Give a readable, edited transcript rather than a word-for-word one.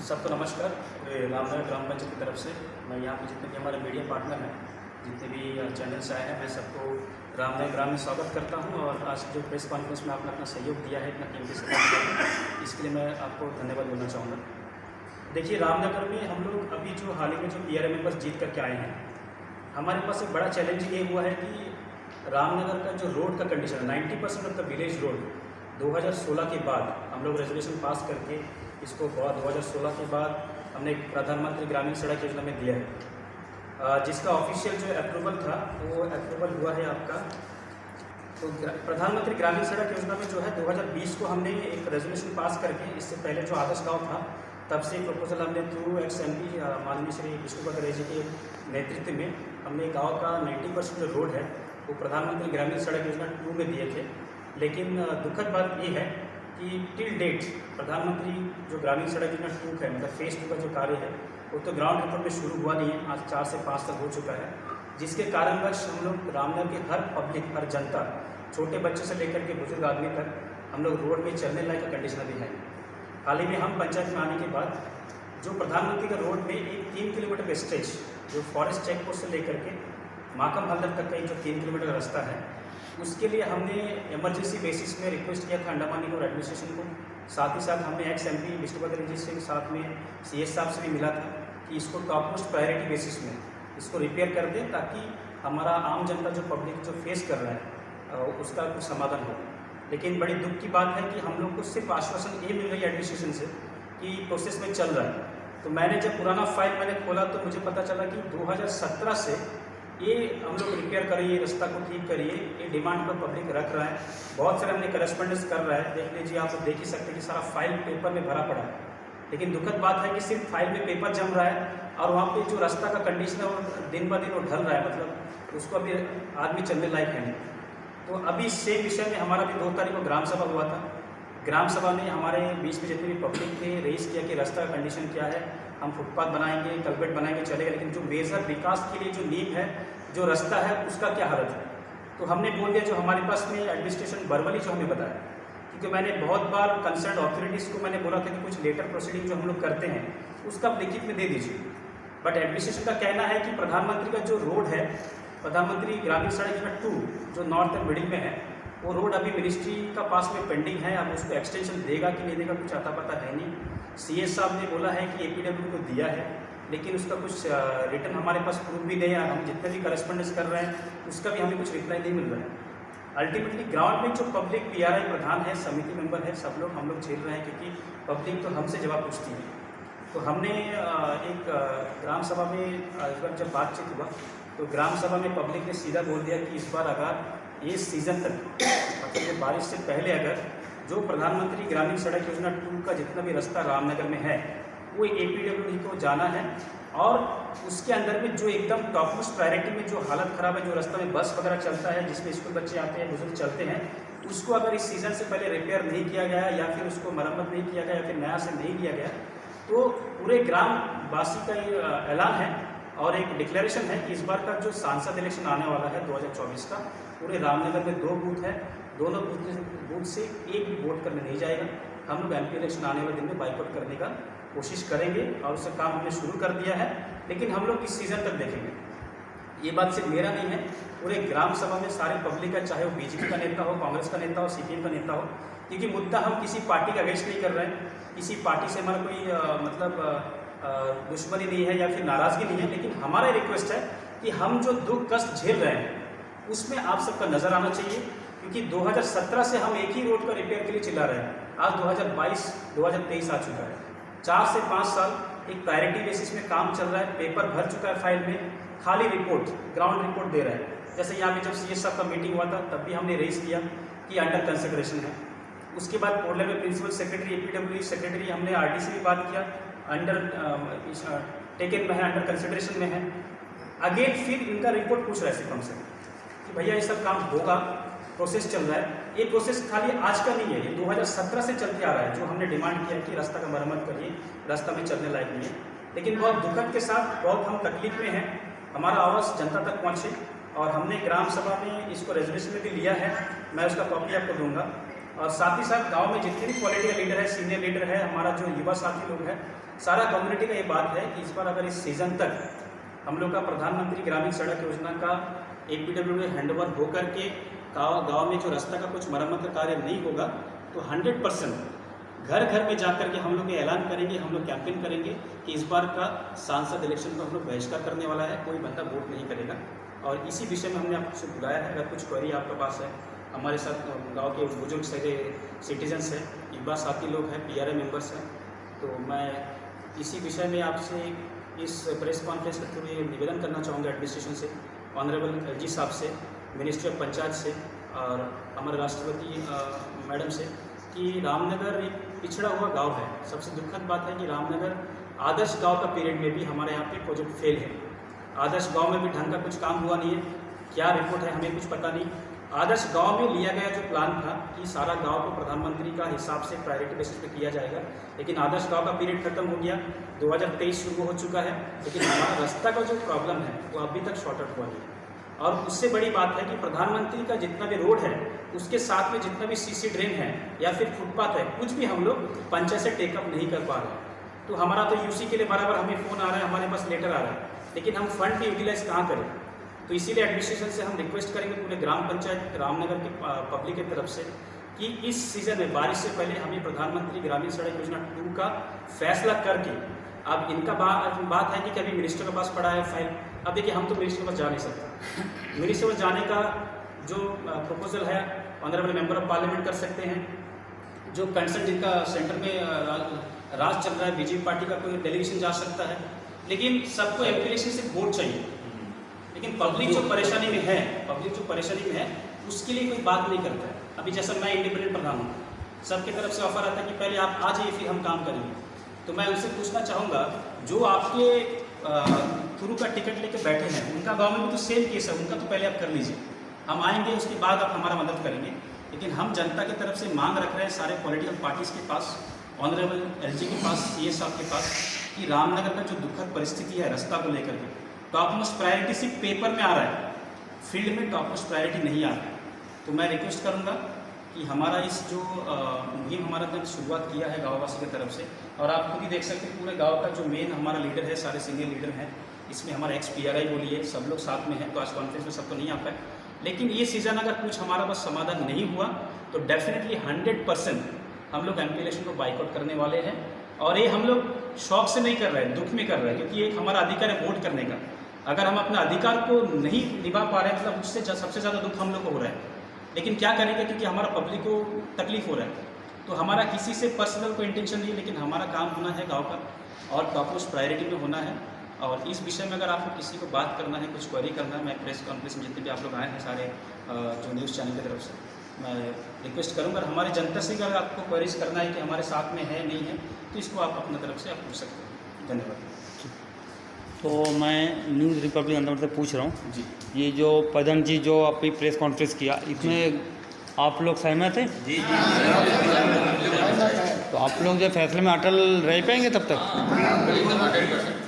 सबको नमस्कार। रामनगर ग्राम पंचायत की तरफ से मैं यहाँ पे जितने भी हमारे मीडिया पार्टनर हैं, जितने भी चैनल से आए हैं, मैं सबको रामनगर ग्राम में स्वागत करता हूँ। और आज जो प्रेस कॉन्फ्रेंस में आपने अपना सहयोग दिया है, इतना कीमती समय, इसके लिए मैं आपको धन्यवाद बोलना चाहूँगा। देखिए, रामनगर में हम लोग अभी जो हाल ही में जो PRA मेंबर्स जीत करके आए हैं, हमारे पास एक बड़ा चैलेंज ये हुआ है कि रामनगर का जो रोड का कंडीशन है, 90% ऑफ द विलेज रोड 2016 के बाद हम लोग रेजोल्यूशन पास करके इसको 2016 के बाद हमने प्रधानमंत्री ग्रामीण सड़क योजना में दिया है, जिसका ऑफिशियल जो अप्रूवल था वो अप्रूवल हुआ है आपका। तो प्रधानमंत्री ग्रामीण सड़क योजना में जो है 2020 को हमने एक रेजोल्यूशन पास करके, इससे पहले जो आदर्श गाँव था तब से प्रपोजल हमने थ्रू XMP माननीय श्री विष्णुपद रे जी के नेतृत्व में हमने गाँव का 90% जो रोड है वो प्रधानमंत्री ग्रामीण सड़क योजना 2 में दिए थे। लेकिन दुखद बात ये है कि टिल डेट प्रधानमंत्री जो ग्रामीण सड़क योजना 2 है, मतलब फेज 2 का जो कार्य है वो तो ग्राउंड रिपोर्ट में शुरू हुआ नहीं है। आज 4 से 5 साल हो चुका है, जिसके कारणवश हम लोग रामनगर के हर पब्लिक, हर जनता, छोटे बच्चे से लेकर के बुजुर्ग आदमी तक हम लोग रोड में चलने लायक का कंडीशन अभी है। हाल ही में हम पंचायत में आने के बाद जो प्रधानमंत्री का रोड में एक 3 किलोमीटर का स्ट्रेच, जो फॉरेस्ट चेक पोस्ट से लेकर के माकम हल्दर तक का एक जो 3 किलोमीटर का रास्ता है, उसके लिए हमने इमरजेंसी बेसिस में रिक्वेस्ट किया था अंडमान निकोबार एडमिनिस्ट्रेशन को। साथ ही साथ हमने XMP विष्णुपद रे जी से साथ में CS साहब से भी मिला था कि इसको टॉप मोस्ट प्रायोरिटी बेसिस में इसको रिपेयर कर दें, ताकि हमारा आम जनता जो पब्लिक जो फेस कर रहा है उसका कुछ समाधान हो। लेकिन बड़ी दुख की बात है कि हम लोग को सिर्फ आश्वासन ये मिल रही है एडमिनिस्ट्रेशन से कि प्रोसेस में चल रहा है। तो मैंने जब पुराना फाइल मैंने खोला तो मुझे पता चला कि 2017 से ये हम लोग रिपेयर करिए, रास्ता को ठीक करिए, ये डिमांड पर पब्लिक रख रहा है। बहुत सारे हमने करस्पॉन्डेंस कर रहा है, देख लीजिए, आप देख ही सकते हैं कि सारा फाइल पेपर में भरा पड़ा है। लेकिन दुखद बात है कि सिर्फ फाइल में पेपर जम रहा है और वहाँ पे जो रास्ता का कंडीशन है वो दिन ब दिन वो ढल रहा है, मतलब उसको अभी आदमी चलने लायक है नहीं। तो अभी सेम विषय में हमारा भी 2 तारीख को ग्राम सभा हुआ था। ग्राम सभा ने हमारे बीच में जितनी भी पब्लिक थे रेस किया कि रास्ता का कंडीशन क्या है, हम फुटपाथ बनाएंगे, कल्वेट बनाएंगे, चलेगा, लेकिन जो मेजर विकास के लिए जो नींव है, जो रास्ता है, उसका क्या हालत है। तो हमने बोल दिया, जो हमारे पास में एडमिनिस्ट्रेशन वर्बली जो हमें बताया, क्योंकि मैंने बहुत बार कंसर्न अथॉरिटीज़ को मैंने बोला था कि कुछ लेटर प्रोसीडिंग जो हम लोग करते हैं उसका आप लिखित में दे दीजिए। बट एडमिनिस्ट्रेशन का कहना है कि प्रधानमंत्री का जो रोड है, प्रधानमंत्री ग्रामीण सड़क योजना 2 जो नॉर्थ एंड मिडिल में है, वो रोड अभी मिनिस्ट्री का पास में पेंडिंग है। अब उसको एक्सटेंशन देगा कि नहीं देगा कुछ आता पता है नहीं। CS साहब ने बोला है कि APW को दिया है, लेकिन उसका कुछ रिटर्न हमारे पास प्रूफ भी नहीं है। हम जितने भी करस्पॉन्डेंस कर रहे हैं उसका भी हमें कुछ रिप्लाई नहीं मिल रहा है। अल्टीमेटली ग्राउंड में जो पब्लिक PRI प्रधान है, समिति मेंबर है, सब लोग हम लोग झेल रहे हैं, क्योंकि पब्लिक तो हमसे जवाब पूछती है। तो हमने एक ग्राम सभा में इस बार जब बातचीत हुआ तो ग्राम सभा में पब्लिक ने सीधा बोल दिया कि इस बार अगर ये सीज़न तक, मतलब ये बारिश से पहले, अगर जो प्रधानमंत्री ग्रामीण सड़क योजना 2 का जितना भी रास्ता रामनगर में है वो APW को जाना है, और उसके अंदर में जो एकदम टॉप मोस्ट प्रायोरिटी में जो हालत ख़राब है, जो रास्ता में बस वगैरह चलता है, जिसमें स्कूल बच्चे आते हैं, बुजुर्ग चलते हैं, उसको अगर इस सीज़न से पहले रिपेयर नहीं किया गया या फिर उसको मरम्मत नहीं किया गया या फिर नया से नहीं किया गया, तो पूरे ग्राम वासी का ये ऐलान है और एक डिक्लेरेशन है कि इस बार का जो सांसद इलेक्शन आने वाला है 2024 का, पूरे रामनगर में 2 बूथ है, दोनों बूथ से एक भी वोट करने नहीं जाएगा। हम लोग MP इलेक्शन आने वाले दिन में बाइकआउट करने का कोशिश करेंगे और उसका काम हमने शुरू कर दिया है, लेकिन हम लोग इस सीज़न तक देखेंगे। ये बात सिर्फ मेरा नहीं है, पूरे ग्राम सभा में सारे पब्लिक का, चाहे वो BJP का नेता हो, कांग्रेस का नेता हो, CPM का नेता हो, क्योंकि मुद्दा हम किसी पार्टी का अगेंस्ट नहीं कर रहे हैं, किसी पार्टी से हमारा कोई दुश्मनी नहीं है या फिर नाराज़गी नहीं है। लेकिन हमारा रिक्वेस्ट है कि हम जो दुख कष्ट झेल रहे हैं उसमें आप सबका नज़र आना चाहिए, क्योंकि 2017 से हम एक ही रोड का रिपेयर के लिए चिल्ला रहे हैं। आज 2022-2023 आ चुका है, 4 से 5 साल एक प्रायोरिटी बेसिस में काम चल रहा है, पेपर भर चुका है फाइल में, खाली रिपोर्ट, ग्राउंड रिपोर्ट दे रहा है। जैसे यहाँ पे जब CS साहब का मीटिंग हुआ था तब भी हमने रेज किया कि अंडर कंसिडरेशन है। उसके बाद पोर्टल में प्रिंसिपल सेक्रेटरी, APW सेक्रेटरी, हमने RD से भी बात किया, अंडर टेकन में है, अंडर कंसिडरेशन में है। अगेन फिर इनका रिपोर्ट पूछ रहा है सिर्फ हमसे कि भैया ये सब काम होगा, प्रोसेस चल रहा है। ये प्रोसेस खाली आज का नहीं है, ये 2017 से चलते आ रहा है, जो हमने डिमांड किया कि रास्ता का मरम्मत करिए, रास्ता में चलने लायक नहीं है। लेकिन बहुत दुखद के साथ, बहुत हम तकलीफ में हैं, हमारा आवाज़ जनता तक पहुँचे, और हमने ग्राम सभा में इसको रेजोल्यूशन में भी लिया है, मैं उसका कॉपी आपको दूंगा। और साथ ही साथ गांव में जितने भी पॉलिटिकल लीडर है, सीनियर लीडर है, हमारा जो युवा साथी लोग हैं, सारा कम्युनिटी का ये बात है कि इस बार अगर इस सीज़न तक हम लोग का प्रधानमंत्री ग्रामीण सड़क योजना का APWD में हैंडओवर होकर के गाँव में जो रास्ता का कुछ मरम्मत का कार्य नहीं होगा तो 100% घर घर में जाकर के हम लोग ये ऐलान करेंगे, हम लोग कैंपेन करेंगे कि इस बार का सांसद इलेक्शन को हम लोग बहिष्कार करने वाला है, कोई बंदा वोट नहीं करेगा। और इसी विषय में हमने आपसे बुलाया है। अगर कुछ क्वेरी आपके पास है, हमारे साथ गांव के बुजुर्ग सारे सिटीजन्स हैं, युवा साथी लोग हैं, PRA मेंबर्स हैं, तो मैं इसी विषय में आपसे इस प्रेस कॉन्फ्रेंस के थ्रू ये निवेदन करना चाहूँगा एडमिनिस्ट्रेशन से, ऑनरेबल LG साहब से, मिनिस्ट्री ऑफ पंचायत से और हमारे राष्ट्रपति मैडम से कि रामनगर एक पिछड़ा हुआ गांव है। सबसे दुखद बात है कि रामनगर आदर्श गांव का पीरियड में भी हमारे यहाँ पे प्रोजेक्ट फेल है। आदर्श गांव में भी ढंग का कुछ काम हुआ नहीं है, क्या रिपोर्ट है हमें कुछ पता नहीं। आदर्श गांव में लिया गया जो प्लान था कि सारा गांव को प्रधानमंत्री का हिसाब से प्रायोरिटी बेसिस पे किया जाएगा, लेकिन आदर्श गांव का पीरियड खत्म हो गया, 2023 शुरू हो चुका है, लेकिन हमारा रास्ता का जो प्रॉब्लम है वो अभी तक शॉर्ट आउट हुआ नहीं। और उससे बड़ी बात है कि प्रधानमंत्री का जितना भी रोड है उसके साथ में जितना भी CC ड्रेन है या फिर फुटपाथ है, कुछ भी हम लोग पंचायत से टेकअप नहीं कर पा रहे। तो हमारा तो UC के लिए बराबर हमें फ़ोन आ रहा है, हमारे पास लेटर आ रहा है, लेकिन हम फंड भी यूटिलाइज कहाँ करें। तो इसीलिए एडमिनिस्ट्रेशन से हम रिक्वेस्ट करेंगे पूरे ग्राम पंचायत रामनगर के पब्लिक की तरफ से कि इस सीज़न में बारिश से पहले हमें प्रधानमंत्री ग्रामीण सड़क योजना 2 का फैसला करके, अब इनका बात है कि कभी मिनिस्टर के पास पड़ा है फाइल। अब देखिए हम तो मिनिस्टर के पास जा नहीं सकते, मिनिस्टर के पास जाने का जो प्रपोजल है ऑनरेबल मेंबर ऑफ पार्लियामेंट कर सकते हैं, जो कंसर्न जिनका सेंटर में राज चल रहा है BJP पार्टी का कोई डेलीगेशन जा सकता है, लेकिन सबको एप्लीकेशन से वोट चाहिए। लेकिन पब्लिक जो परेशानी में है उसके लिए कोई बात नहीं करता है। अभी जैसा मैं इंडिपेंडेंट प्रधान हूँ, सबकी तरफ से ऑफर आता है कि पहले आप आ जाइए फिर हम काम करेंगे। तो मैं उनसे पूछना चाहूँगा जो आपके थ्रू का टिकट लेके बैठे हैं, उनका गांव में भी तो सेम केस है, उनका तो पहले आप कर लीजिए, हम आएंगे उसके बाद आप हमारा मदद करेंगे। लेकिन हम जनता की तरफ से मांग रख रहे हैं सारे पॉलिटिकल पार्टीज़ के पास, ऑनरेबल LG के पास, CS साहब के पास, कि रामनगर का जो दुखद परिस्थिति है रास्ता को लेकर के, टॉप मोस्ट प्रायोरिटी सिर्फ पेपर में आ रहा है, फील्ड में टॉप मोस्ट प्रायोरिटी नहीं आ रहा है। तो मैं रिक्वेस्ट करूँगा कि हमारा इस जो मुहिम हमारा तक शुरुआत किया है गाँववासी की तरफ से, और आप खुद ही देख सकते हैं पूरे गाँव का जो मेन हमारा लीडर है, सारे सीनियर लीडर हैं, इसमें हमारा ex-PRI बोलिए, सब लोग साथ में हैं। तो आज कॉन्फ्रेंस में सब तो नहीं आ पाए, लेकिन ये सीज़न अगर कुछ हमारा बस समाधान नहीं हुआ तो डेफिनेटली 100% हम लोग MP इलेक्शन को बाइकआउट करने वाले हैं। और ये हम लोग शौक से नहीं कर रहे हैं, दुख में कर रहे हैं, क्योंकि एक हमारा अधिकार है वोट करने का। अगर हम अपना अधिकार को नहीं निभा पा रहे हैं मतलब उससे सबसे ज़्यादा दुख हम लोग को हो रहा है। लेकिन क्या करेंगे, क्योंकि हमारा पब्लिक को तकलीफ हो रहा है। तो हमारा किसी से पर्सनल कोई इंटेंशन नहीं है, लेकिन हमारा काम होना है गाँव का और टॉप मोस्ट प्रायोरिटी में होना है। और इस विषय में अगर आपको किसी को बात करना है, कुछ क्वेरी करना है, मैं प्रेस कॉन्फ्रेंस में जितने भी आप लोग आए हैं सारे जो न्यूज़ चैनल की तरफ से, मैं रिक्वेस्ट करूँगा हमारे जनता से अगर आपको क्वेरीज करना है कि हमारे साथ में है नहीं है, तो इसको आप अपनी तरफ से आप पूछ सकते हैं। धन्यवाद। तो मैं न्यूज़ रिपब्लिक अंदर से पूछ रहा हूँ जी, ये जो प्रधान जी जो आपकी प्रेस कॉन्फ्रेंस किया, इसमें आप लोग सहमत हैं? जी। तो आप लोग जो फैसले में अटल रह पाएंगे तब तक? बिल्कुल 100%।